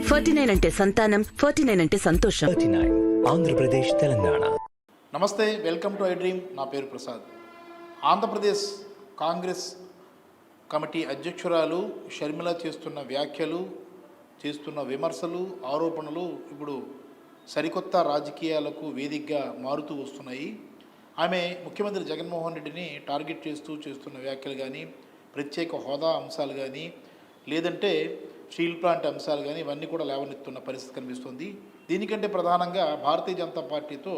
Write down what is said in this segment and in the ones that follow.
49 అంటే సంతానం, 49 అంటే సంతోషం. 39 ఆంధ్రప్రదేశ్ తెలంగాణ. నమస్తే, వెల్కమ్ టు ఐ డ్రీమ్. నా పేరు ప్రసాద్. ఆంధ్రప్రదేశ్ కాంగ్రెస్ కమిటీ అధ్యక్షురాలు షర్మిల చేస్తున్న వ్యాఖ్యలు, చేస్తున్న విమర్శలు, ఆరోపణలు ఇప్పుడు సరికొత్త రాజకీయాలకు వేదికగా మారుతూ వస్తున్నాయి. ఆమె ముఖ్యమంత్రి జగన్మోహన్ రెడ్డిని టార్గెట్ చేస్తున్న వ్యాఖ్యలు కానీ, ప్రత్యేక హోదా అంశాలు కానీ, లేదంటే స్టీల్ ప్లాంట్ అంశాలు కానీ ఇవన్నీ కూడా లేవనెత్తున్న పరిస్థితి కనిపిస్తుంది. దీనికంటే ప్రధానంగా భారతీయ జనతా పార్టీతో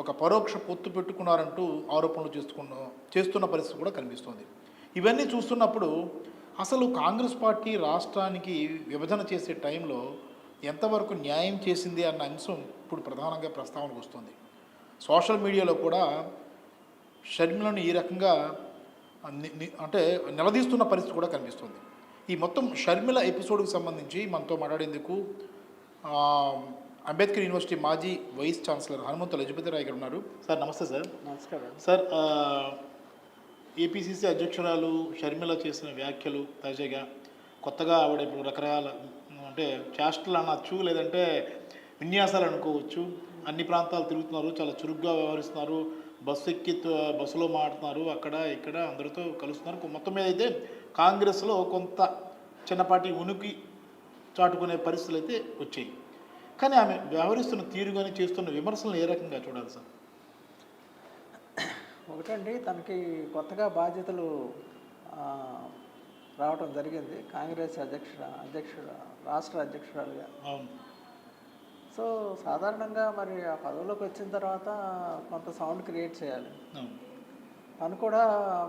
ఒక పరోక్ష పొత్తు పెట్టుకున్నారంటూ ఆరోపణలు చేస్తున్న పరిస్థితి కూడా కనిపిస్తుంది. ఇవన్నీ చూస్తున్నప్పుడు అసలు కాంగ్రెస్ పార్టీ రాష్ట్రానికి విభజన చేసే టైంలో ఎంతవరకు న్యాయం చేసింది అన్న అంశం ఇప్పుడు ప్రధానంగా ప్రస్తావనకు వస్తుంది. సోషల్ మీడియాలో కూడా షర్మిలను ఈ రకంగా అంటే నిలదీస్తున్న పరిస్థితి కూడా కనిపిస్తుంది. ఈ మొత్తం షర్మిల ఎపిసోడ్కి సంబంధించి మనతో మాట్లాడేందుకు అంబేద్కర్ యూనివర్సిటీ మాజీ వైస్ ఛాన్సలర్ హనుమంతు లజపతి రాయ్ గారు ఉన్నారు. సార్ నమస్తే. సార్ నమస్కారం. సార్, ఏపీసీసీ అధ్యక్షురాలు షర్మిల చేసిన వ్యాఖ్యలు తాజాగా కొత్తగా ఆవిడ ఇప్పుడు రకరకాల అంటే చేష్టలు అనొచ్చు, లేదంటే విన్యాసాలు అనుకోవచ్చు. అన్ని ప్రాంతాలు తిరుగుతున్నారు, చాలా చురుగ్గా వ్యవహరిస్తున్నారు, బస్సులో మాట్లాడుతున్నారు, అక్కడ ఇక్కడ అందరితో కలుస్తున్నారు. మొత్తం మీద అయితే కాంగ్రెస్లో కొంత చిన్నపాటి ఉనికి చాటుకునే పరిస్థితులు అయితే వచ్చాయి. కానీ ఆమె వ్యవహరిస్తున్న తీరు కానీ చేస్తున్న విమర్శలను ఏ రకంగా చూడాలి సార్? ఒకటండి, తనకి కొత్తగా బాధ్యతలు రావటం జరిగింది కాంగ్రెస్ రాష్ట్ర అధ్యక్షురాలుగా. అవును. సో సాధారణంగా మరి ఆ పదవిలోకి వచ్చిన తర్వాత కొంత సౌండ్ క్రియేట్ చేయాలి. తను కూడా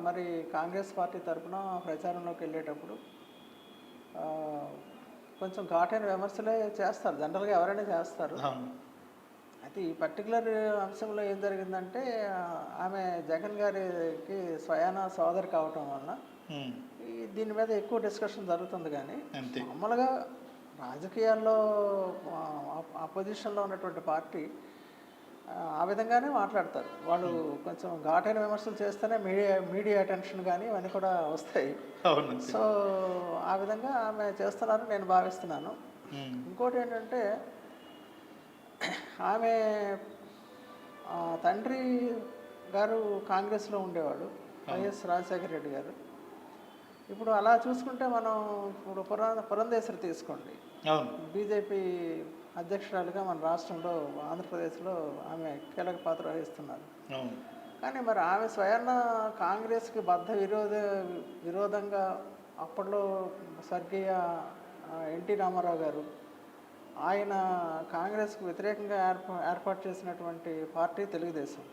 మరి కాంగ్రెస్ పార్టీ తరఫున ప్రచారంలోకి వెళ్ళేటప్పుడు కొంచెం ఘాటైన విమర్శలే చేస్తారు, జనరల్గా ఎవరైనా చేస్తారు. అయితే ఈ పర్టికులర్ అంశంలో ఏం జరిగిందంటే, ఆమె జగన్ గారికి స్వయాన సోదరి కావటం వలన దీని మీద ఎక్కువ డిస్కషన్ జరుగుతుంది. కానీ మామూలుగా రాజకీయాల్లో అపోజిషన్లో ఉన్నటువంటి పార్టీ ఆ విధంగానే మాట్లాడతారు. వాళ్ళు కొంచెం ఘాటైన విమర్శలు చేస్తేనే మీడియా అటెన్షన్ కానీ ఇవన్నీ కూడా వస్తాయి. సో ఆ విధంగా ఆమె చేస్తున్నారని నేను భావిస్తున్నాను. ఇంకోటి ఏంటంటే, ఆమె తండ్రి గారు కాంగ్రెస్లో ఉండేవాడు, వైఎస్ రాజశేఖర రెడ్డి గారు. ఇప్పుడు అలా చూసుకుంటే మనం ఇప్పుడు పురంధేశ్వరి తీసుకోండి, బీజేపీ అధ్యక్షురాలుగా మన రాష్ట్రంలో ఆంధ్రప్రదేశ్లో ఆమె కీలక పాత్ర వహిస్తున్నారు. కానీ మరి ఆమె స్వయాన కాంగ్రెస్కి విరోధంగా అప్పట్లో స్వర్గీయ ఎన్టీ రామారావు గారు, ఆయన కాంగ్రెస్కి వ్యతిరేకంగా ఏర్పాటు చేసినటువంటి పార్టీ తెలుగుదేశం.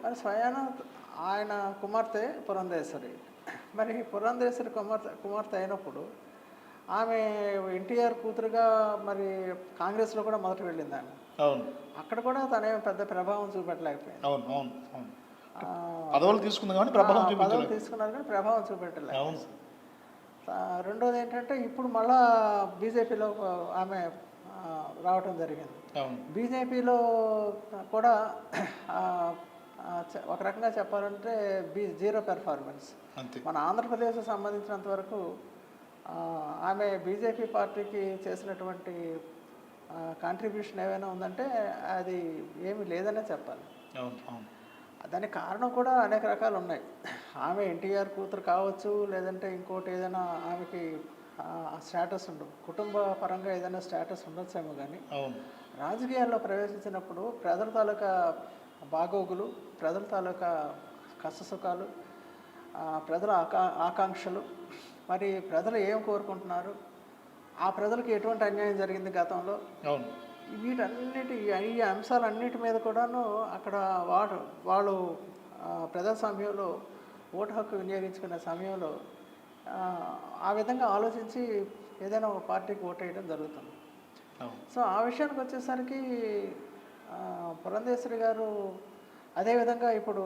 మరి స్వయాన ఆయన కుమార్తె పురంధేశ్వరి. మరి పురంధేశ్వరి కుమార్తె అయినప్పుడు ఆమె ఎన్టీఆర్ కూతురుగా మరి కాంగ్రెస్లో కూడా మొదట వెళ్ళింది ఆమె. అక్కడ కూడా తనే పెద్ద ప్రభావం చూపెట్టలేకపోయింది. పదవులు తీసుకున్నారు కానీ ప్రభావం చూపెట్టలేదు. రెండోది ఏంటంటే, ఇప్పుడు మళ్ళా బీజేపీలో ఆమె రావటం జరిగింది. బీజేపీలో కూడా ఒక రకంగా చెప్పాలంటే జీరో పెర్ఫార్మెన్స్. మన ఆంధ్రప్రదేశ్కి సంబంధించినంత వరకు ఆమె బీజేపీ పార్టీకి చేసినటువంటి కాంట్రిబ్యూషన్ ఏమైనా ఉందంటే అది ఏమీ లేదనే చెప్పాలి. దానికి కారణం కూడా అనేక రకాలు ఉన్నాయి. ఆమె ఎన్టీఆర్ కూతురు కావచ్చు, లేదంటే ఇంకోటి ఏదైనా ఆమెకి స్టేటస్ ఉండదు, కుటుంబ పరంగా ఏదైనా స్టేటస్ ఉండొచ్చేమో. కానీ రాజకీయాల్లో ప్రవేశించినప్పుడు ప్రజల తాలూకా బాగోగులు, ప్రజల తాలూకా కష్టసుఖాలు, ప్రజల ఆకాంక్షలు, మరి ప్రజలు ఏం కోరుకుంటున్నారు, ఆ ప్రజలకు ఎటువంటి అన్యాయం జరిగింది గతంలో, ఈ అంశాలన్నిటి మీద కూడాను అక్కడ వాళ్ళు ప్రజాస్వామ్యంలో ఓటు హక్కు వినియోగించుకునే సమయంలో ఆ విధంగా ఆలోచించి ఏదైనా ఒక పార్టీకి ఓటు వేయడం జరుగుతుంది. సో ఆ విషయానికి వచ్చేసరికి పురంధేశ్వరి గారు, అదేవిధంగా ఇప్పుడు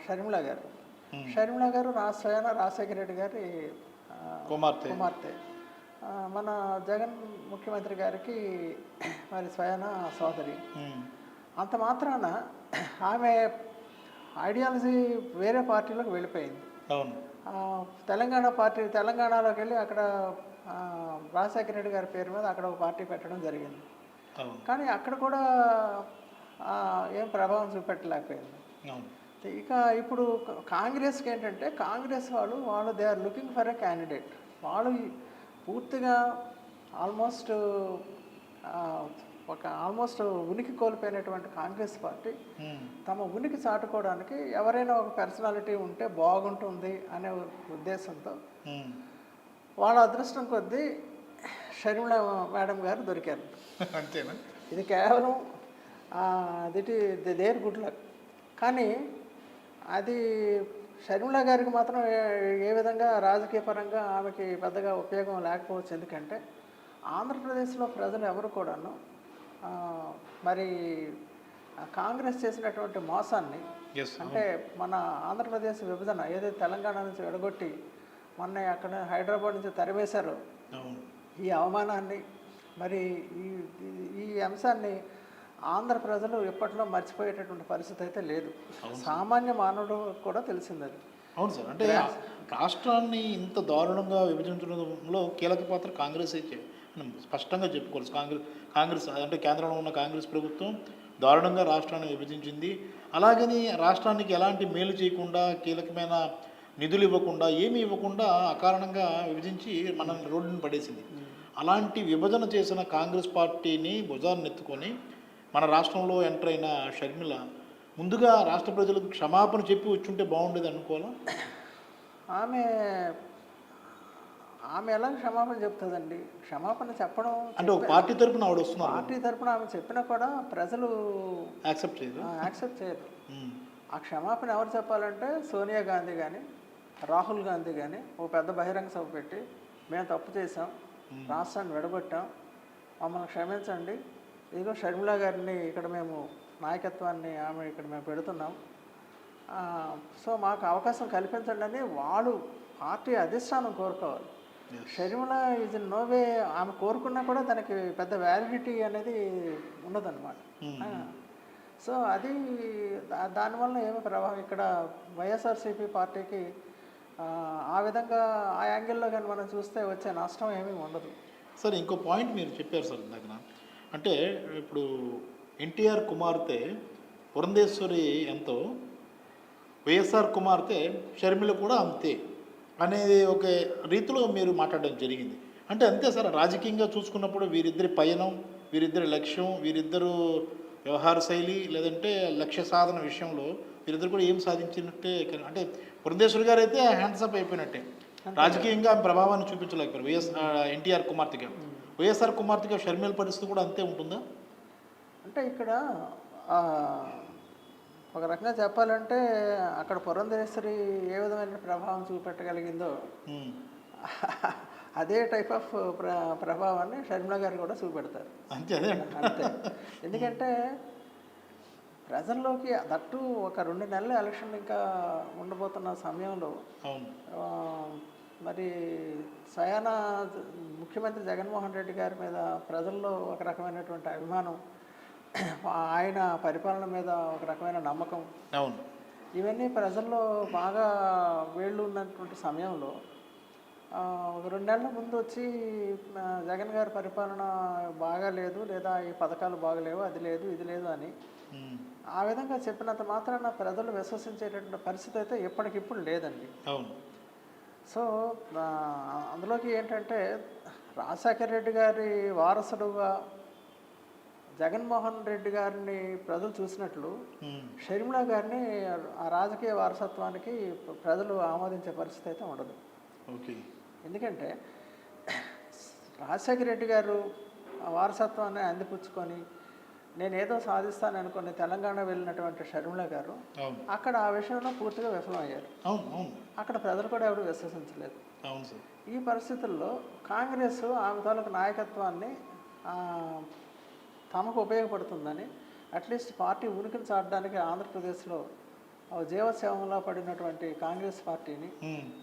షర్మిల గారు స్వయాన రాజశేఖర రెడ్డి గారి కుమార్తె, మన జగన్ ముఖ్యమంత్రి గారికి మరి స్వయాన సోదరి. అంత మాత్రాన ఆమె ఐడియాలజీ వేరే పార్టీలోకి వెళ్ళిపోయింది. తెలంగాణ పార్టీ తెలంగాణలోకి వెళ్ళి అక్కడ రాజశేఖర రెడ్డి గారి పేరు మీద అక్కడ ఒక పార్టీ పెట్టడం జరిగింది. కానీ అక్కడ కూడా ఏం ప్రభావం చూపెట్టలేకపోయింది. ఇక ఇప్పుడు కాంగ్రెస్కి ఏంటంటే కాంగ్రెస్ వాళ్ళు they are looking for a candidate. వాళ్ళు పూర్తిగా ఆల్మోస్ట్ ఉనికి కోల్పోయినటువంటి కాంగ్రెస్ పార్టీ తమ ఉనికి చాటుకోవడానికి ఎవరైనా ఒక పర్సనాలిటీ ఉంటే బాగుంటుంది అనే ఉద్దేశంతో వాళ్ళ అదృష్టం కొద్దీ షర్మిల మేడం గారు దొరికారు. అంతేనా? ఇది కేవలం దేర్ గుడ్ లక్. కానీ అది షర్మిల గారికి మాత్రం ఏ విధంగా రాజకీయ పరంగా ఆమెకి పెద్దగా ఉపయోగం లేకపోవచ్చు. ఎందుకంటే ఆంధ్రప్రదేశ్లో ప్రజలు ఎవరు కూడాను మరి కాంగ్రెస్ చేసినటువంటి మోసాన్ని, అంటే మన ఆంధ్రప్రదేశ్ విభజన ఏదైతే తెలంగాణ నుంచి విడగొట్టి మొన్న అక్కడ హైదరాబాద్ నుంచి తరివేశారో ఈ అవమానాన్ని, మరి ఈ అంశాన్ని ఆంధ్ర ప్రజలు ఎప్పట్లో మర్చిపోయేటటువంటి పరిస్థితి అయితే లేదు. సామాన్య మానవుడు కూడా తెలిసింది అది. అవును సార్. అంటే రాష్ట్రాన్ని ఇంత దారుణంగా విభజించడంలో కీలక పాత్ర కాంగ్రెస్ అయితే స్పష్టంగా చెప్పుకోవచ్చు. కాంగ్రెస్ అంటే కేంద్రంలో ఉన్న కాంగ్రెస్ ప్రభుత్వం దారుణంగా రాష్ట్రాన్ని విభజించింది. అలాగని రాష్ట్రానికి ఎలాంటి మేలు చేయకుండా, కీలకమైన నిధులు ఇవ్వకుండా, ఏమీ ఇవ్వకుండా అకారణంగా విభజించి మన రోడ్డుని పడేసింది. అలాంటి విభజన చేసిన కాంగ్రెస్ పార్టీని భుజాన్ని ఎత్తుకొని మన రాష్ట్రంలో ఎంటర్ అయిన షర్మిల ముందుగా రాష్ట్ర ప్రజలకు క్షమాపణ చెప్పి వచ్చుంటే బాగుండేది అనుకోవాలా? ఆమె ఎలా క్షమాపణ చెప్తుందండి? క్షమాపణ చెప్పడం అంటే ఒక పార్టీ తరపున ఆవిడ వస్తున్నారు. పార్టీ తరపున ఆమె చెప్పినా కూడా ప్రజలు యాక్సెప్ట్ చేయరు. ఆ క్షమాపణ ఎవరు చెప్పాలంటే సోనియా గాంధీ కానీ, రాహుల్ గాంధీ కానీ ఒక పెద్ద బహిరంగ సభ పెట్టి మేము తప్పు చేసాం, రాష్ట్రాన్ని విడగొట్టాం, మమ్మల్ని క్షమించండి, ఇదిగో షర్మిల గారిని ఇక్కడ మేము నాయకత్వాన్ని ఆమె ఇక్కడ మేము పెడుతున్నాం, సో మాకు అవకాశం కల్పించండి అని వాళ్ళు పార్టీ అధిష్టానం కోరుకోవాలి. Sharmila is in no way ఆమె కోరుకున్నా కూడా దానికి పెద్ద వ్యాలిడిటీ అనేది ఉండదన్నమాట. సో అది దానివల్ల ఏమి ప్రభావం ఇక్కడ వైఎస్ఆర్సీపీ పార్టీకి ఆ విధంగా ఆ యాంగిల్లో కానీ మనం చూస్తే వచ్చే నష్టం ఏమీ ఉండదు. సార్ ఇంకో పాయింట్ మీరు చెప్పారు సార్ ఇందాక, అంటే ఇప్పుడు ఎన్టీఆర్ కుమార్తె పురంధేశ్వరి ఎంతో, వైఎస్ఆర్ కుమార్తె షర్మిల కూడా అంతే అనేది ఒక రీతిలో మీరు మాట్లాడడం జరిగింది. అంటే అంతే సార్, రాజకీయంగా చూసుకున్నప్పుడు వీరిద్దరి పయనం, వీరిద్దరి లక్ష్యం, వీరిద్దరు వ్యవహార శైలి లేదంటే లక్ష్య సాధన విషయంలో వీరిద్దరు కూడా ఏం సాధించినట్టే. అంటే పురంధేశ్వరి గారు అయితే హ్యాండ్సప్ అయిపోయినట్టే, రాజకీయంగా ఆమె ప్రభావాన్ని చూపించలేకపోయారు ఎన్టీఆర్ కుమార్తెగా. వైఎస్ఆర్ కుమార్తెగా షర్మిల పరిస్థితి కూడా అంతే ఉంటుందా? అంటే ఇక్కడ ఒక రకంగా చెప్పాలంటే అక్కడ పురంధేశ్వరి ఏ విధమైన ప్రభావం చూపెట్టగలిగిందో అదే టైప్ ఆఫ్ ప్రభావాన్ని షర్మిల గారు కూడా చూపెడతారు. అంతే. ఎందుకంటే ప్రజల్లోకి దట్టు ఒక 2 నెలల ఎలక్షన్ ఇంకా ఉండబోతున్న సమయంలో మరి స్వయాన ముఖ్యమంత్రి జగన్మోహన్ రెడ్డి గారి మీద ప్రజల్లో ఒక రకమైనటువంటి అభిమానం, ఆయన పరిపాలన మీద ఒక రకమైన నమ్మకం, ఇవన్నీ ప్రజల్లో బాగా వేళ్ళు ఉన్నటువంటి సమయంలో ఒక 2 నెలల ముందు వచ్చి జగన్ గారి పరిపాలన బాగాలేదు, లేదా ఈ పథకాలు బాగలేవు, అది లేదు, ఇది లేదు అని ఆ విధంగా చెప్పినంత మాత్రాన ప్రజలు విశ్వసించేటటువంటి పరిస్థితి అయితే ఇప్పటికిప్పుడు లేదండి. సో అందులోకి ఏంటంటే రాజశేఖర రెడ్డి గారి వారసుడుగా జగన్మోహన్ రెడ్డి గారిని ప్రజలు చూసినట్లు షర్మిల గారిని ఆ రాజకీయ వారసత్వానికి ప్రజలు ఆమోదించే పరిస్థితి అయితే ఉండదు. ఎందుకంటే రాజశేఖర రెడ్డి గారు ఆ వారసత్వాన్ని అందిపుచ్చుకొని నేనేదో సాధిస్తాననుకుని తెలంగాణ వెళ్ళినటువంటి షర్మిల గారు అక్కడ ఆ విషయంలో పూర్తిగా విఫలమయ్యారు. అక్కడ ప్రజలు కూడా ఎవరు విశ్వసించలేదు. ఈ పరిస్థితుల్లో కాంగ్రెస్ ఆమె తాలూకు నాయకత్వాన్ని తమకు ఉపయోగపడుతుందని అట్లీస్ట్ పార్టీ ఉనికిని చాటడానికి ఆంధ్రప్రదేశ్లో జీవోత్సవంలో పడినటువంటి కాంగ్రెస్ పార్టీని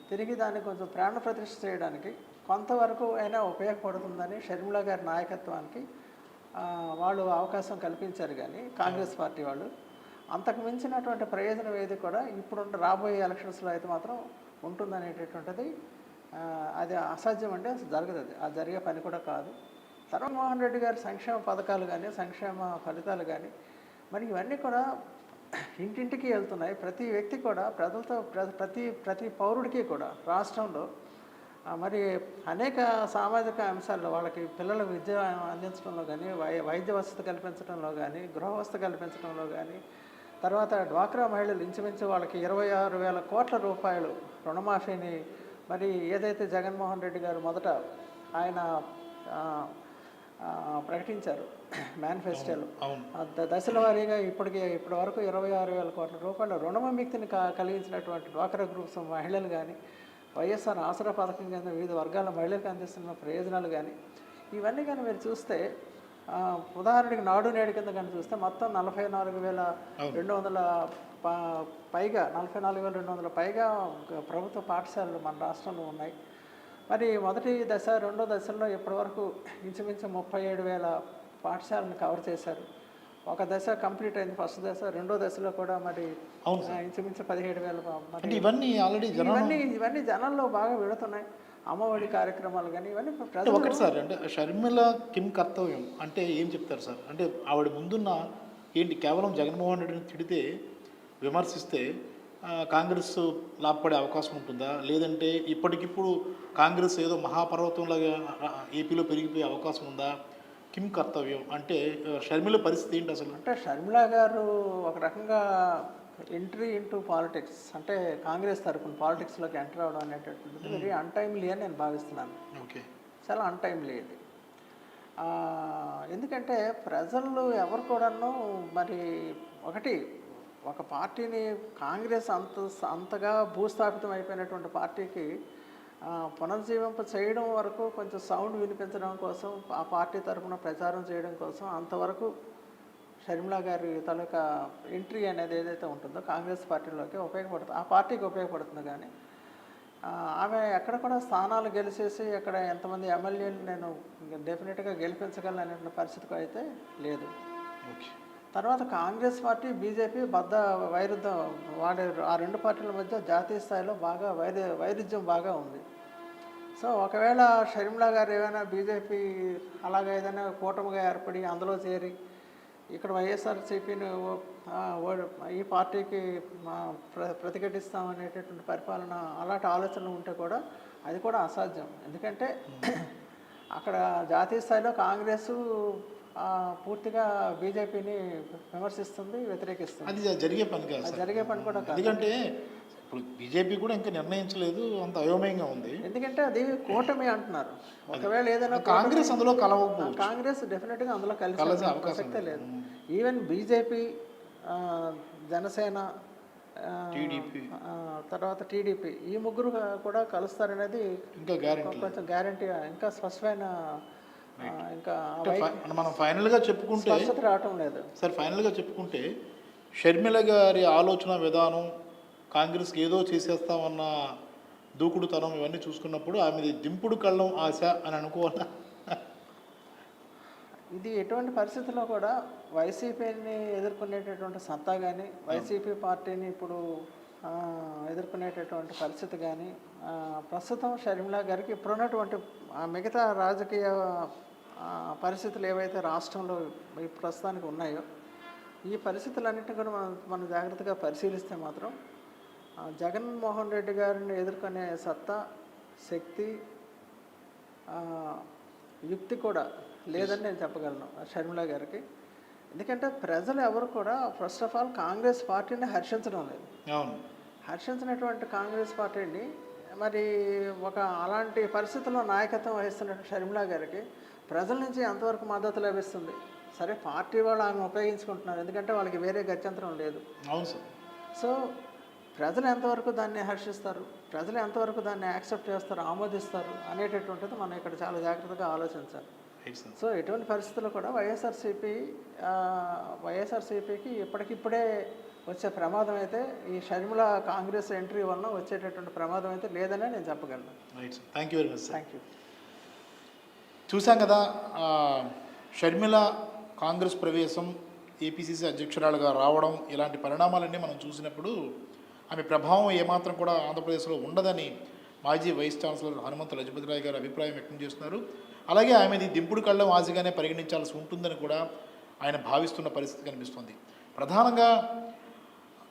తిరిగి దాన్ని కొంచెం ప్రాణ ప్రతిష్ఠ చేయడానికి కొంతవరకు అయినా ఉపయోగపడుతుందని షర్మిల గారి నాయకత్వానికి వాళ్ళు అవకాశం కల్పించారు. కానీ కాంగ్రెస్ పార్టీ వాళ్ళు అంతకు మించినటువంటి ప్రయోజనం ఏది కూడా ఇప్పుడు రాబోయే ఎలక్షన్స్లో అయితే మాత్రం ఉంటుందనేటటువంటిది అది అసాధ్యం అంటే అసలు జరగదు. అది జరిగే పని కూడా కాదు. తర్వాత మోహన్ రెడ్డి గారి సంక్షేమ పథకాలు కానీ సంక్షేమ ఫలితాలు కానీ మరి ఇవన్నీ కూడా ఇంటింటికి వెళ్తున్నాయి. ప్రతి వ్యక్తి కూడా ప్రజలతో ప్రతి పౌరుడికి కూడా రాష్ట్రంలో మరి అనేక సామాజిక అంశాల్లో వాళ్ళకి పిల్లలకు విద్య అందించడంలో కానీ వైద్య వసతి కల్పించడంలో కానీ గృహ వసతి కల్పించడంలో కానీ తర్వాత డ్వాక్రా మహిళలు ఇంచుమించు వాళ్ళకి 26,000 కోట్ల రూపాయలు రుణమాఫీని మరి ఏదైతే జగన్మోహన్ రెడ్డి గారు మొదట ఆయన ప్రకటించారు మేనిఫెస్టోలో దశల వారీగా ఇప్పటి వరకు 26,000 కోట్ల రూపాయల రుణవిముక్తిని కలిగించినటువంటి డ్వాక్రా గ్రూప్స్ మహిళలు కానీ వైఎస్ఆర్ ఆసరా పథకం కింద వివిధ వర్గాల మహిళలకు అందిస్తున్న ప్రయోజనాలు కానీ ఇవన్నీ కానీ మీరు చూస్తే ఉదాహరణకి నాడు నేడు కింద కానీ చూస్తే మొత్తం 44,200 పైగా 44,200 పైగా ప్రభుత్వ పాఠశాలలు మన రాష్ట్రంలో ఉన్నాయి. మరి మొదటి దశ రెండో దశల్లో ఇప్పటివరకు ఇంచుమించు 37,000 పాఠశాలను కవర్ చేశారు. ఒక దశ కంప్లీట్ అయింది ఫస్ట్ దశ. రెండో దశలో కూడా మరి ఇంచుమించు 17,000 ఇవన్నీ జనాల్లో బాగా వెళుతున్నాయి. అమ్మఒడి కార్యక్రమాలు కానీ ఇవన్నీ ఒకటి సార్. అంటే షర్మిల కిమ్ కర్తవ్యం అంటే ఏం చెప్తారు సార్? అంటే ఆవిడ ముందున్న ఏంటి, కేవలం జగన్మోహన్ రెడ్డిని తిడితే విమర్శిస్తే కాంగ్రెస్ లాభపడే అవకాశం ఉంటుందా, లేదంటే ఇప్పటికిప్పుడు కాంగ్రెస్ ఏదో మహాపర్వతంలాగా ఏపీలో పెరిగిపోయే అవకాశం ఉందా? కిమ్ కర్తవ్యం అంటే షర్మిల పరిస్థితి ఏంటి అసలు? అంటే షర్మిల గారు ఒక రకంగా ఎంట్రీ ఇంటూ పాలిటిక్స్ అంటే కాంగ్రెస్ తరఫున పాలిటిక్స్లోకి ఎంటర్ అవ్వడం అనేటటువంటిది వెరీ అన్టైమ్లీ అని నేను భావిస్తున్నాను. ఓకే, చాలా అన్టైమ్లీ ఇది. ఎందుకంటే ప్రజలు ఎవరు కూడాను మరి ఒక పార్టీని కాంగ్రెస్ అంతగా భూస్థాపితం అయిపోయినటువంటి పార్టీకి పునర్జీవింప చేయడం వరకు కొంచెం సౌండ్ వినిపించడం కోసం ఆ పార్టీ తరఫున ప్రచారం చేయడం కోసం అంతవరకు షర్మిల గారి తాలూకా ఎంట్రీ అనేది ఏదైతే ఉంటుందో కాంగ్రెస్ పార్టీలోకి ఉపయోగపడుతుంది, ఆ పార్టీకి ఉపయోగపడుతుంది. కానీ ఆమె ఎక్కడ కూడా స్థానాలు గెలిచేసి ఎక్కడ ఎంతమంది ఎమ్మెల్యేలు నేను డెఫినెట్గా గెలిపించగలను అనే పరిస్థితికి అయితే లేదు. తర్వాత కాంగ్రెస్ పార్టీ బీజేపీ వైరుధ్యం వాడారు. ఆ రెండు పార్టీల మధ్య జాతీయ స్థాయిలో బాగా వైరుధ్యం బాగా ఉంది. సో ఒకవేళ షర్మిల గారు ఏమైనా బీజేపీ అలాగే ఏదైనా కూటమిగా ఏర్పడి అందులో చేరి ఇక్కడ వైఎస్ఆర్సీపీని ఈ పార్టీకి ప్రతిఘటిస్తామనేటటువంటి పరిపాలన అలాంటి ఆలోచనలు ఉంటే కూడా అది కూడా అసాధ్యం. ఎందుకంటే అక్కడ జాతీయ స్థాయిలో కాంగ్రెస్ పూర్తిగా బీజేపీని విమర్శిస్తుంది, వ్యతిరేకిస్తుంది. అది జరిగే పని కాదు, జరిగే పని కూడా కాదు. ఎందుకంటే ఇప్పుడు బీజేపీ కూడా ఇంకా నిర్ణయించలేదు, అంత అయోమయంగా ఉంది. ఎందుకంటే అది కూటమి అంటున్నారు. ఒకవేళ ఏదైనా కాంగ్రెస్ అందులో కలవకపోవచ్చు. కాంగ్రెస్ డెఫినెట్గా అందులో కలిసి ప్రసక్తే లేదు. ఈవెన్ బీజేపీ, జనసేన, తర్వాత టీడీపీ ఈ ముగ్గురు కూడా కలుస్తారనేది ఇంకా కొంచెం గ్యారంటీ, ఇంకా స్పష్టమైన ఇంకా మనం ఫైనల్గా చెప్పుకుంటే రావటం లేదు సార్. ఫైనల్గా చెప్పుకుంటే షర్మిల గారి ఆలోచన విధానం, కాంగ్రెస్కి ఏదో చేసేస్తామన్న దూకుడుతనం ఇవన్నీ చూసుకున్నప్పుడు ఆమెది దింపుడు కళ్ళం ఆశ అని అనుకోవాలా? ఇది ఎటువంటి పరిస్థితుల్లో కూడా వైసీపీని ఎదుర్కొనేటటువంటి సత్తా కానీ వైసీపీ పార్టీని ఇప్పుడు ఎదుర్కొనేటటువంటి పరిస్థితి కానీ ప్రస్తుతం షర్మిల గారికి ఇప్పుడున్నటువంటి మిగతా రాజకీయ పరిస్థితులు ఏవైతే రాష్ట్రంలో ఈ ప్రస్తుతానికి ఉన్నాయో ఈ పరిస్థితులన్నింటినీ కూడా మనం జాగ్రత్తగా పరిశీలిస్తే మాత్రం జగన్మోహన్ రెడ్డి గారిని ఎదుర్కొనే సత్తా, శక్తి, యుక్తి కూడా లేదని నేను చెప్పగలను షర్మిల గారికి. ఎందుకంటే ప్రజలు ఎవరు కూడా ఫస్ట్ ఆఫ్ ఆల్ కాంగ్రెస్ పార్టీని హర్షించడం లేదు. హర్షించినటువంటి కాంగ్రెస్ పార్టీని మరి అలాంటి పరిస్థితుల్లో నాయకత్వం వహిస్తున్నటువంటి షర్మిల గారికి ప్రజల నుంచి ఎంతవరకు మద్దతు లభిస్తుంది? సరే, పార్టీ వాళ్ళు ఆమె ఉపయోగించుకుంటున్నారు, ఎందుకంటే వాళ్ళకి వేరే గత్యంతరం లేదు. అవును సార్. సో ప్రజలు ఎంతవరకు దాన్ని హర్షిస్తారు, ప్రజలు ఎంతవరకు దాన్ని యాక్సెప్ట్ చేస్తారు, ఆమోదిస్తారు అనేటటువంటిది మనం ఇక్కడ చాలా జాగ్రత్తగా ఆలోచించాలి. సో ఎటువంటి పరిస్థితుల్లో కూడా వైఎస్ఆర్సీపీకి ఇప్పటికిప్పుడే వచ్చే ప్రమాదం అయితే ఈ షర్మిల కాంగ్రెస్ ఎంట్రీ వల్ల వచ్చేటటువంటి ప్రమాదం అయితే లేదనే నేను చెప్పగలను. Right sir, thank you very much. Thank you. చూసాం కదా, షర్మిల కాంగ్రెస్ ప్రవేశం, ఏపీసీసీ అధ్యక్షురాలుగా రావడం, ఇలాంటి పరిణామాలన్నీ మనం చూసినప్పుడు ఆమె ప్రభావం ఏమాత్రం కూడా ఆంధ్రప్రదేశ్లో ఉండదని మాజీ వైస్ ఛాన్సలర్ హనుమంతు లజపతిరాయ్ గారు అభిప్రాయం వ్యక్తం చేస్తున్నారు. అలాగే ఆమెది దింపుడు కళ్ళం ఆశగానే పరిగణించాల్సి ఉంటుందని కూడా ఆయన భావిస్తున్న పరిస్థితి కనిపిస్తుంది. ప్రధానంగా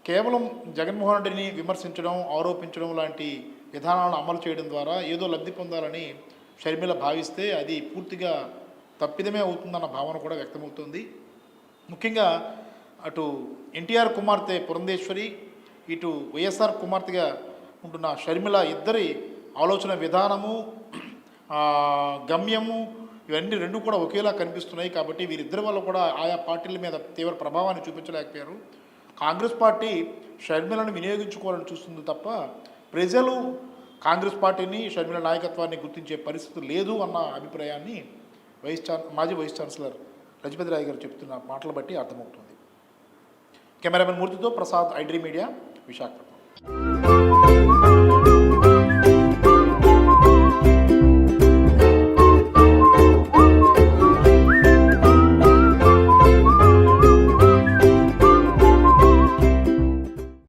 కేవలం జగన్మోహన్ రెడ్డిని విమర్శించడం, ఆరోపించడం లాంటి విధానాలను అమలు చేయడం ద్వారా ఏదో లబ్ధి పొందాలని షర్మిల భావిస్తే అది పూర్తిగా తప్పిదమే అవుతుందన్న భావన కూడా వ్యక్తమవుతుంది. ముఖ్యంగా అటు ఎన్టీఆర్ కుమార్తె పురంధేశ్వరి, ఇటు వైఎస్ఆర్ కుమార్తెగా ఉంటున్న షర్మిల ఇద్దరి ఆలోచన విధానము, గమ్యము ఇవన్నీ రెండు కూడా ఒకేలా కనిపిస్తున్నాయి. కాబట్టి వీరిద్దరి వల్ల కూడా ఆయా పార్టీల మీద తీవ్ర ప్రభావాన్ని చూపించలేకపోయారు. కాంగ్రెస్ పార్టీ షర్మిలను వినియోగించుకోవాలని చూస్తుంది తప్ప ప్రజలు కాంగ్రెస్ పార్టీని, షర్మిల నాయకత్వాన్ని గుర్తించే పరిస్థితి లేదు అన్న అభిప్రాయాన్ని మాజీ వైస్ ఛాన్సలర్ లజపతిరాయ్ గారు చెప్తున్న మాటలు బట్టి అర్థమవుతుంది. కెమెరామెన్ మూర్తితో Prasad, I dream media, Visakhapatnam.